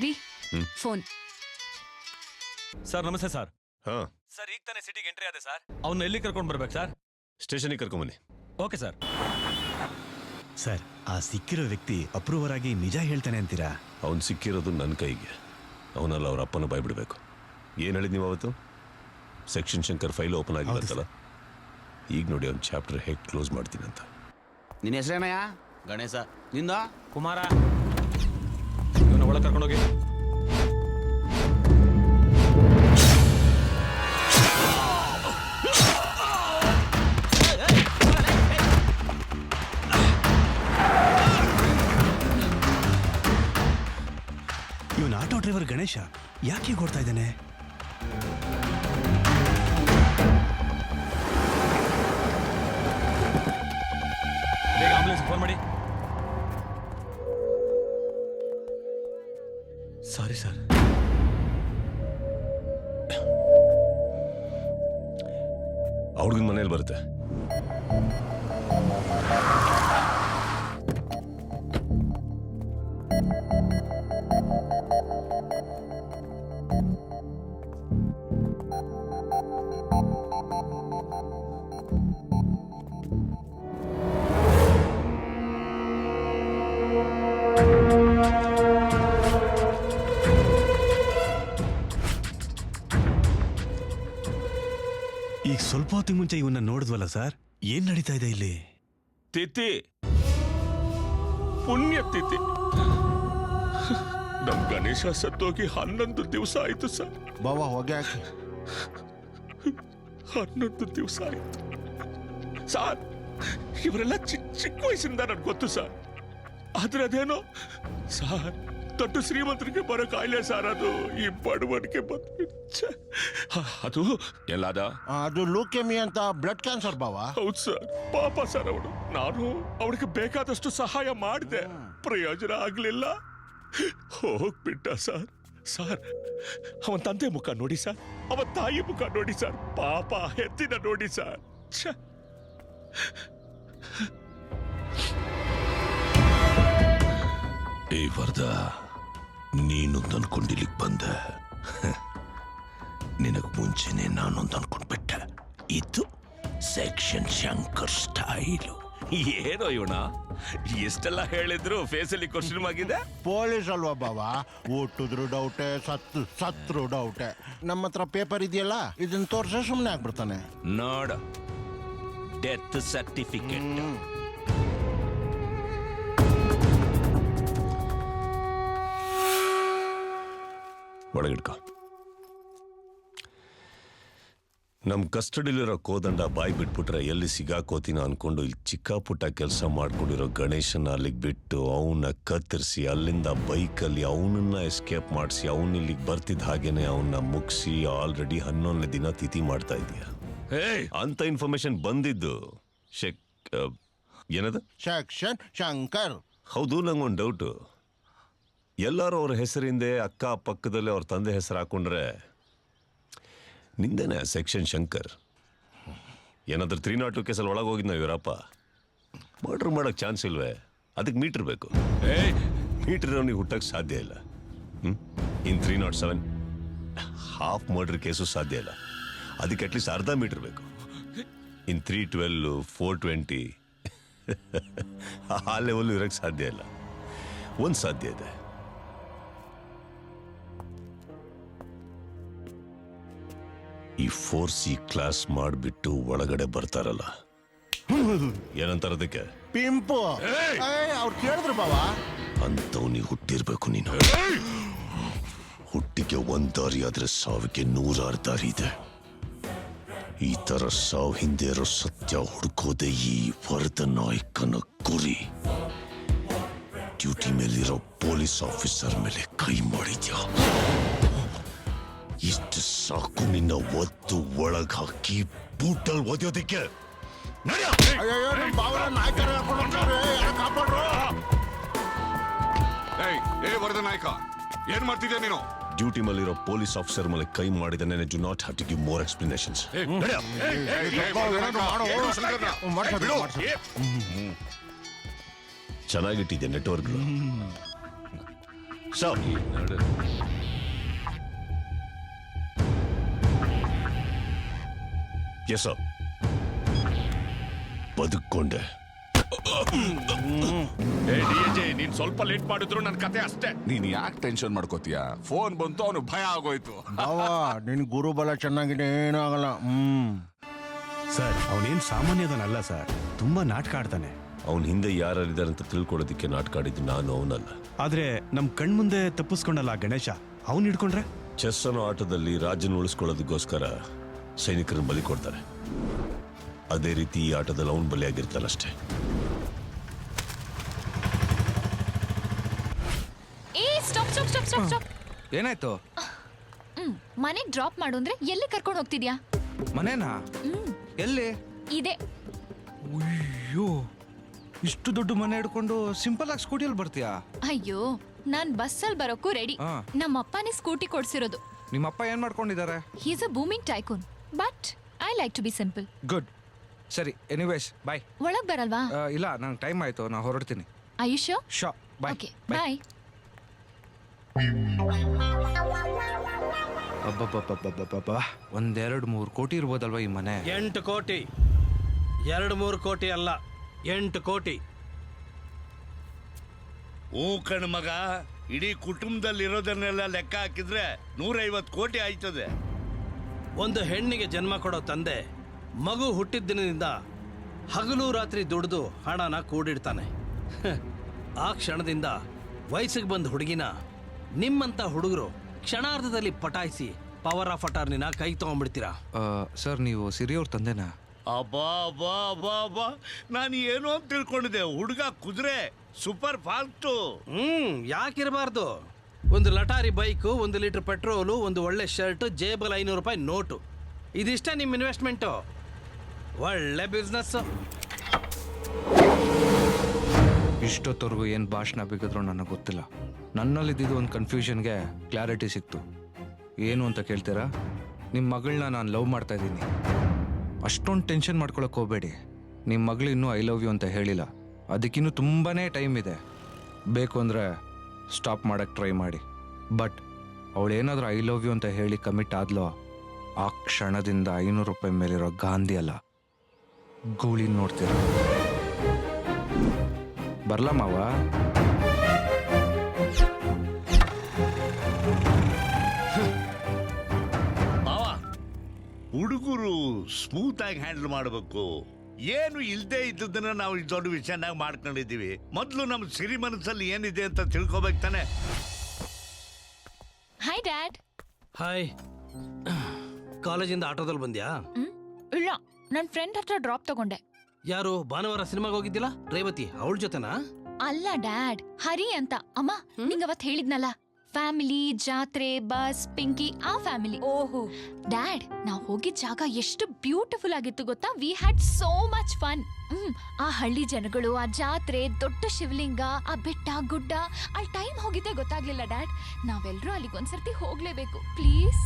ರೀ phone. Sir ನಮಸ್ತೆ sir. ಹಾ ಸರ್ ಈಗ ತಾನೇ ಸಿಟಿಗೆ ಎಂಟ್ರಿ ಆದೆ ಸರ್. ಅವನ್ನ ಎಲ್ಲಿ ಕರ್ಕೊಂಡು ಬರ್ಬೇಕು ಸರ್? ಸ್ಟೇಷನ್ಗೆ ಕರ್ಕೊಂಬನ್ನಿ. Okay sir. ಸರ್, ಆ ಸಿಕ್ಕಿರೋ ವ್ಯಕ್ತಿ ಅಪ್ರೂವರ್ ಆಗಿ ನಿಜ ಹೇಳ್ತಾನೆ ಅಂತೀರಾ? ಅವ್ನು ಸಿಕ್ಕಿರೋದು ನನ್ನ ಕೈಗೆ. ಅವನಲ್ಲ ಅವ್ರ ಅಪ್ಪನ ಬಾಯ್ ಬಿಡಬೇಕು. ಏನು ಹೇಳಿದ್ ನೀವು ಅವತ್ತು? ಸೆಕ್ಷನ್ ಶಂಕರ್ ಫೈಲ್ ಓಪನ್ ಆಗಿರುತ್ತಲ್ಲ, ಈಗ ನೋಡಿ ಅವ್ನ ಚಾಪ್ಟರ್ ಹೇಗೆ ಕ್ಲೋಸ್ ಮಾಡ್ತೀನಿ ಅಂತ. ನಿನ್ನ ಹೆಸರೇನಯ್ಯ? ಗಣೇಶ. ನಿಂದ? ಕುಮಾರ. ಇವನ್ನ ಒಳಗೆ ಕರ್ಕೊಂಡೋಗಿ. ಇವನ್ ಆಟೋ ಡ್ರೈವರ್ ಗಣೇಶ ಯಾಕೆ ಕೊಡ್ತಾ ಇದ್ದಾನೆ? ಬೇಗ ಆಂಬುಲೆನ್ಸ್ ಫೋನ್ ಮಾಡಿ. Sorry sir. ಆ ಹುಡುಗನ ಮನೇಲಿ ಬರುತ್ತೆ. ಈಗ ಸ್ವಲ್ಪ ಹೊತ್ತಿಗೆ ಮುಂಚೆ ಇವನ್ನ ನೋಡಿದ್ವಲ್ಲ ಸರ್, ಏನ್ ನಡೀತಾ ಇದೆ ಇಲ್ಲಿ? ತಿಥಿ, ಪುಣ್ಯ ತಿಥಿ. ನಮ್ ಗಣೇಶ ಸತ್ತೋಗಿ 11 ದಿವಸ ಆಯ್ತು ಸರ್. ಬಾವಾ ಹೋಗ್ಯಾಕೆ 11 ದಿವಸ ಆಯ್ತು ಸರ್. ಇವರೆಲ್ಲ ಚಿಕ್ಕ ವಯಸ್ಸಿಂದ ನನ್ಗೆ ಗೊತ್ತು ಸರ್. ಆದ್ರೆ ಅದೇನೋ ಸರ್, ದೊಡ್ಡ ಶ್ರೀಮಂತರಿಗೆ ಬರೋ ಕಾಯಿಲೆ ಸರ್. ಅದು ಈ ಬಡವನಿಗೆ ಅದು ಎಲ್ಲಾದ ಅದು ಲೂಕೆಮಿ ಅಂತ ಬ್ಲಡ್ ಕ್ಯಾನ್ಸರ್ ಬಾವಾ. ಹೌದು ಸರ್. ಪಾಪ ಸರ್ ಅವಳು. ನಾನು ಅವಳಿಗೆ ಬೇಕಾದಷ್ಟು ಸಹಾಯ ಮಾಡಿದೆ, ಪ್ರಯೋಜನ ಆಗ್ಲಿಲ್ಲ. ಹೋಗ್ಬಿಟ್ಟ ಸರ್. ಸರ್, ಅವನ ತಂದೆ ಮುಖ ನೋಡಿ ಸರ್, ಅವನ ತಾಯಿ ಮುಖ ನೋಡಿ ಸರ್, ಪಾಪ ಹೆತ್ತಿನ ನೋಡಿ ಸರ್. ಏ ವರದ, ನೀನು ಅನ್ಕೊಂಡಿಲ್ಲಿಗೆ ಬಂದೆ. ನಿನಗ್ ಮುಂಚೆನೆ ನಾನೊಂದು ಅನ್ಕೊಂಡ್ಬಿಟ್ಟೆ. ಇದು ಸೆಕ್ಷನ್ ಶಂಕರ್ ಸ್ಟೈಲು. ಏನೋ ಇವನ ಎಷ್ಟೆಲ್ಲ ಹೇಳಿದ್ರು ಫೇಸಲ್ಲಿ ಕ್ವಶನ್ ಆಗಿದೆ. ಪೊಲೀಸ್ ಅಲ್ವಾ ಬಾವಾ, ಹುಟ್ಟಿದ್ರು ಡೌಟೆ, ಸತ್ರು ಡೌಟೆ. ನಮ್ಮ ಹತ್ರ ಪೇಪರ್ ಇದೆಯಲ್ಲ, ಇದನ್ನ ತೋರ್ಸ ಸುಮ್ಮನೆ ಆಗ್ಬಿಡ್ತಾನೆ. ನೋಡ, ಡೆತ್ ಸರ್ಟಿಫಿಕೇಟ್. ಒಳಗಿಡ್ಕ. ನಮ್ ಕಸ್ಟಡಿಲಿರೋ ಕೋದಂಡ ಬಾಯಿ ಬಿಟ್ಬಿಟ್ರೆ ಎಲ್ಲಿ ಸಿಗಾಕೋತೀನ ಅನ್ಕೊಂಡು ಇಲ್ಲಿ ಚಿಕ್ಕ ಪುಟ್ಟ ಕೆಲಸ ಮಾಡ್ಕೊಂಡಿರೋ ಗಣೇಶನ ಅಲ್ಲಿಗೆ ಬಿಟ್ಟು ಅವನ್ನ ಕತ್ತರಿಸಿ ಅಲ್ಲಿಂದ ಬೈಕಲ್ಲಿ ಅವನನ್ನ ಎಸ್ಕೇಪ್ ಮಾಡಿಸಿ ಅವನ ಇಲ್ಲಿಗೆ ಬರ್ತಿದ್ದ ಹಾಗೇನೆ ಅವನ್ನ ಮುಗಿಸಿ ಆಲ್ರೆಡಿ 11ನೇ ದಿನ ತಿಥಿ ಮಾಡ್ತಾ ಇದೀಯ ಅಂತ ಇನ್ಫಾರ್ಮೇಶನ್ ಬಂದಿದ್ದು. ಏನದ? ಸೆಕ್ಷನ್ ಶಂಕರ್. ಹೌದು, ನಂಗೊಂದು ಡೌಟು. ಎಲ್ಲರೂ ಅವ್ರ ಹೆಸರಿಂದೆ ಅಕ್ಕ ಪಕ್ಕದಲ್ಲಿ ಅವ್ರ ತಂದೆ ಹೆಸರು ಹಾಕೊಂಡ್ರೆ ನಿಂದೇನೆ ಸೆಕ್ಷನ್ ಶಂಕರ್. ಏನಾದ್ರೂ 302 ಕೇಸಲ್ಲಿ ಒಳಗೆ ಹೋಗಿದ್ ನಾವು ಇವರಪ್ಪ ಮರ್ಡರ್ ಮಾಡೋಕ್ಕೆ ಚಾನ್ಸ್ ಇಲ್ವೇ? ಅದಕ್ಕೆ ಮೀಟರ್ ಬೇಕು. ಮೀಟರ್ ಅವನಿಗೆ ಹುಟ್ಟಕ್ಕೆ ಸಾಧ್ಯ ಇಲ್ಲ. ಇನ್ 307 ಹಾಫ್ ಮರ್ಡರ್ ಕೇಸು ಸಾಧ್ಯ ಇಲ್ಲ. ಅದಕ್ಕೆ ಅಟ್ಲೀಸ್ಟ್ ಅರ್ಧ ಮೀಟರ್ ಬೇಕು. ಇನ್ 312 420 ಆ ಲೆವೆಲ್ ಇರೋಕ್ಕೆ ಸಾಧ್ಯ ಇಲ್ಲ. ಒಂದು ಸಾಧ್ಯ ಇದೆ. ಈ 4C ಕ್ಲಾಸ್ ಮಾಡಿಬಿಟ್ಟು ಒಳಗಡೆ ಬರ್ತಾರಲ್ಲ, ಏನಂತಾರದಕ್ಕೆ? ಪಿಂಪು. ಅವ್ರು ಕೇಳಿದ್ರು ಬಾವಾ. ಅಂತವನಿಗೆ ಹುಟ್ಟಿರ್ಬೇಕು ನೀನು. ಹುಟ್ಟಿಗೆ 1 ದಾರಿ ಆದ್ರೆ ಸಾವಿಗೆ 100 ದಾರಿ ಇದೆ. ಈ ತರ ಸಾವು ಹಿಂದೆ ಇರೋ ಸತ್ಯ ಹುಡುಕೋದೆ ಈ ವರದ ನಾಯಕನ ಗುರಿ. ಡ್ಯೂಟಿ ಮೇಲಿರೋ ಪೊಲೀಸ್ ಆಫೀಸರ್ ಮೇಲೆ ಕೈ ಮಾಡಿದ್ಯಾ? ಇಷ್ಟು ಸಾಕು ನಿನ್ನ ಒದ್ದು ಒಳಗ್ ಹಾಕಿ ಬೂಟಲ್ ಒದೆಯೋದಕ್ಕೆ. ವರದ ನಾಯಕ, ಏನ್ ಮಾಡ್ತಿದ್ಯಾ ನೀನು? ಡ್ಯೂಟಿ ಮೇಲಿರೋ ಪೊಲೀಸ್ ಆಫೀಸರ್ ಮೇಲೆ ಕೈ ಮಾಡಿದಾನೆ. Do not have to give more explanations. ಚೆನ್ನಾಗಿಟ್ಟಿದ್ಯಾ ನೆಟ್ವರ್ಕ್ಗಳು. ಸ್ಟಾಪ್. Yes sir. ಬದುಕೊಂಡೆ. ನೀನ್ ಸ್ವಲ್ಪ ಲೇಟ್ ಮಾಡಿದ್ರು ನನ್ನ ಕತೆ ಅಷ್ಟೇ. ನೀನ್ ಯಾಕೆ ಟೆನ್ಷನ್ ಮಾಡ್ಕೋತೀಯ? ಫೋನ್ ಬಂತು, ಅವನು ಭಯ ಆಗೋಯ್ತು. ಬಾವ ನಿನ್ ಗುರುಬಲ ಚೆನ್ನಾಗಿದೆ, ಏನೂ ಆಗಲ್ಲ. ಸರ್ ಅವನೇನ್ ಸಾಮಾನ್ಯದನಲ್ಲ ಸರ್, ತುಂಬಾ ನಾಟಕ ಆಡ್ತಾನೆ. ಅವನ ಹಿಂದೆ ಯಾರಿದ್ದಾರೆ ಅಂತ ತಿಳ್ಕೊಳ್ಳೋದಕ್ಕೆ ನಾಟಕ ಆಡಿದ್ದು ನಾನು, ಅವನಲ್ಲ. ಆದ್ರೆ ನಮ್ ಕಣ್ಮುಂದೆ ತಪ್ಪಿಸ್ಕೊಂಡಲ್ಲ ಗಣೇಶ, ಅವನ್ ಹಿಡ್ಕೊಂಡ್ರೆ ಚೆಸ್ ಅನ್ನೋ ಆಟದಲ್ಲಿ ರಾಜನ ಉಳಿಸ್ಕೊಳ್ಳೋದಕ್ಕೋಸ್ಕರ ಸೈನಿಕರನ್ನ ಬಲಿ ಕೊಡ್ತಾರೆ. ಅದೇ ರೀತಿ ಈ ಆಟದಲ್ಲಿ ಅವನು ಬಲಿಯಾಗಿರ್ತಾನಷ್ಟೇ. ಏ stop stop stop stop stop. ಏನಾಯ್ತು? ಮನೆಗ್ ಡ್ರಾಪ್ ಮಾಡು ಅಂದ್ರೆ ಎಲ್ಲಿ ಕರ್ಕೊಂಡು ಹೋಗ್ತಿದ್ಯಾ? ಮನೇನಾ? ಎಲ್ಲಿ ಇದೆ. ಅಯ್ಯೋ, ಇಷ್ಟು ದೊಡ್ಡ ಮನೆ ಹಿಡ್ಕೊಂಡು ಸಿಂಪಲ್ ಆಗಿ ಸ್ಕೂಟಿಯಲ್ಲಿ ಬರ್ತೀಯಾ? ಅಯ್ಯೋ, ನಾನ್ ಬಸ್ಸಲ್ಲಿ ಬರೋಕ್ಕೂ ರೆಡಿ. ಹಾ. ನಮ್ಮ ಅಪ್ಪನೇ ಸ್ಕೂಟಿ ಕೊಡ್ಸಿರೋದು. ನಿಮ್ಮಪ್ಪ ಏನ್ ಮಾಡ್ಕೊಂಡಿದ್ದಾರೆ? He's a booming tycoon, but I like to be simple. Good. ಸರಿ, ಎನಿವೇಸ್ ಬಾಯ್. ಒಳಗ್ ಬರಲ್ವಾ? ಇಲ್ಲ, ನಂಗೆ ಟೈಮ್ ಆಯ್ತು, ನಾ ಹೊರಡ್ತೀನಿ. ಆಯುಷ್ಯ? ಶಾ ಬಾಯ್. Okay bye. ಅಬ್ಬಬ್ಬಬ್ಬಬ್ಬಬ್ಬ, 1-2-3 ಕೋಟಿ ಇರ್ಬೋದಲ್ವಾ ಈ ಮನೆ? 8 ಕೋಟಿ. 2-3 ಕೋಟಿ ಅಲ್ಲ, 8 ಕೋಟಿ. ಕಣ್ ಮಗ, ಇಡೀ ಕುಟುಂಬದಲ್ಲಿರೋದನ್ನೆಲ್ಲ ಲೆಕ್ಕ ಹಾಕಿದ್ರೆ 150 ಕೋಟಿ ಆಯ್ತದೆ. ಒಂದು ಹೆಣ್ಣಿಗೆ ಜನ್ಮ ಕೊಡೋ ತಂದೆ ಮಗು ಹುಟ್ಟಿದ ದಿನದಿಂದ ಹಗಲು ರಾತ್ರಿ ದುಡಿದು ಹಣನ ಕೂಡಿಡ್ತಾನೆ. ಆ ಕ್ಷಣದಿಂದ ವಯಸ್ಸಿಗೆ ಬಂದ ಹುಡುಗಿನ ನಿಮ್ಮಂತ ಹುಡುಗರು ಕ್ಷಣಾರ್ಧದಲ್ಲಿ ಪಟಾಯಿಸಿ ಪವರ್ ಆಫ್ ಅಟಾರ್ನಿನ ಕೈ ತಗೊಂಡ್ಬಿಡ್ತೀರಾ. ಸರ್, ನೀವು ಸಿರಿಯವ್ರ ತಂದೆನಾ? ಅಬ್ಬಾ ಅಬ್ಬಾ ಅಬ್ಬಾ ಅಬ್ಬಾ, ನಾನು ಏನು ಅಂತ ತಿಳ್ಕೊಂಡಿದ್ದೆ. ಹುಡುಗ ಕುದುರೆ, ಸೂಪರ್ ಫಾಸ್ಟು. ಯಾಕಿರಬಾರ್ದು? ಒಂದು ಲಟಾರಿ ಬೈಕು, 1 ಲೀಟರ್ ಪೆಟ್ರೋಲು, ಒಂದು ಒಳ್ಳೆ ಶರ್ಟ್, ಜೇಬಲ್ 500 ರೂಪಾಯಿ ನೋಟು. ಇದಿಷ್ಟ ನಿಮ್ಮ ಇನ್ವೆಸ್ಟ್ಮೆಂಟು? ಒಳ್ಳೆ ಬಿಸ್ನೆಸ್. ಇಷ್ಟೊತ್ತವರೆಗೂ ಏನು ಭಾಷಣ ಬಿಗಿದ್ರು ನನಗೆ ಗೊತ್ತಿಲ್ಲ. ನನ್ನಲ್ಲಿದ್ದಿದ್ದು ಒಂದು ಕನ್ಫ್ಯೂಷನ್ಗೆ ಕ್ಲಾರಿಟಿ ಸಿಕ್ತು. ಏನು ಅಂತ ಕೇಳ್ತೀರಾ? ನಿಮ್ಮ ಮಗಳನ್ನ ನಾನು ಲವ್ ಮಾಡ್ತಾ ಇದ್ದೀನಿ. ಅಷ್ಟೊಂದು ಟೆನ್ಷನ್ ಮಾಡ್ಕೊಳಕ್ಕೆ ಹೋಗಬೇಡಿ. ನಿಮ್ಮ ಮಗಳು ಇನ್ನೂ ಐ ಲವ್ ಯು ಅಂತ ಹೇಳಿಲ್ಲ. ಅದಕ್ಕಿನ್ನೂ ತುಂಬಾ ಟೈಮ್ ಇದೆ. ಬೇಕು ಅಂದರೆ ಸ್ಟಾಪ್ ಮಾಡೋಕ್ಕೆ ಟ್ರೈ ಮಾಡಿ. ಬಟ್ ಅವಳೇನಾದರೂ ಐ ಲವ್ ಯು ಅಂತ ಹೇಳಿ ಕಮಿಟ್ ಆದ್ಲೋ, ಆ ಕ್ಷಣದಿಂದ 500 ರೂಪಾಯಿ ಮೇಲಿರೋ ಗಾಂಧಿ ಅಲ್ಲ, ಗೂಳಿ ನೋಡ್ತೀರ. ಬರ್ಲಾ ಮಾವ? ಹುಡುಗರು ಸ್ಮೂತ್ ಆಗಿ ಹ್ಯಾಂಡಲ್ ಮಾಡಬೇಕು. ಏನು ಇಲ್ದೇ ಇದ್ದದನ್ನ ನಾವು ಈ ದೊಡ್ಡ ವಿಷಯನಾಗ ಮಾಡ್ಕೊಂಡಿದ್ದೀವಿ. ಮೊದಲು ನಮ್ಮ ಸಿರಿ ಮನಸ್ಸಲ್ಲಿ ಏನಿದೆ ಅಂತ ತಿಳ್ಕೊಬೇಕು ತಾನೆ. Hi dad. ಹಾಯ್. ಕಾಲೇಜಿಂದ ಆಟೋದಲ್ಲಿ ಬಂದ್ಯಾ? ಇಲ್ಲ, ನನ್ನ ಫ್ರೆಂಡ್ ಹತ್ರ ಡ್ರಾಪ್ ತಗೊಂಡೆ. ಯಾರು? ಭಾನುವಾರ ಸಿನಿಮಾಗೆ ಹೋಗಿದ್ದಿಲ್ಲ, ರೇವತಿ, ಅವಳ ಜೊತೆನಾ? ಅಲ್ಲ ಡ್ಯಾಡ್, ಹರಿ ಅಂತ. ಅಮ್ಮ ನಿಂಗ್ ಅವತ್ ಹೇಳಿದ್ನಲ್ಲ, ಫ್ಯಾಮಿಲಿ, ಜಾತ್ರೆ, ಬಸ್, ಪಿಂಕಿ, ಆ ಫ್ಯಾಮಿಲಿ. ಓಹೋ ಡ್ಯಾಡ್, ನಾವ್ ಹೋಗಿದ್ ಜಾಗ ಎಷ್ಟು ಬ್ಯೂಟಿಫುಲ್ ಆಗಿತ್ತು ಗೊತ್ತಾ? We had so much fun. ಆ ಹಳ್ಳಿ ಜನಗಳು, ಆ ಜಾತ್ರೆ, ದೊಡ್ಡ ಶಿವಲಿಂಗ, ಆ ಬೆಟ್ಟ ಗುಡ್ಡ, ಅಲ್ಲಿ ಟೈಮ್ ಹೋಗಿದ್ದೆ ಗೊತ್ತಾಗ್ಲಿಲ್ಲ ಡ್ಯಾಡ್. ನಾವೆಲ್ಲರೂ ಅಲ್ಲಿಗೊಂದ್ಸರ್ತಿ ಹೋಗ್ಲೇಬೇಕು ಪ್ಲೀಸ್.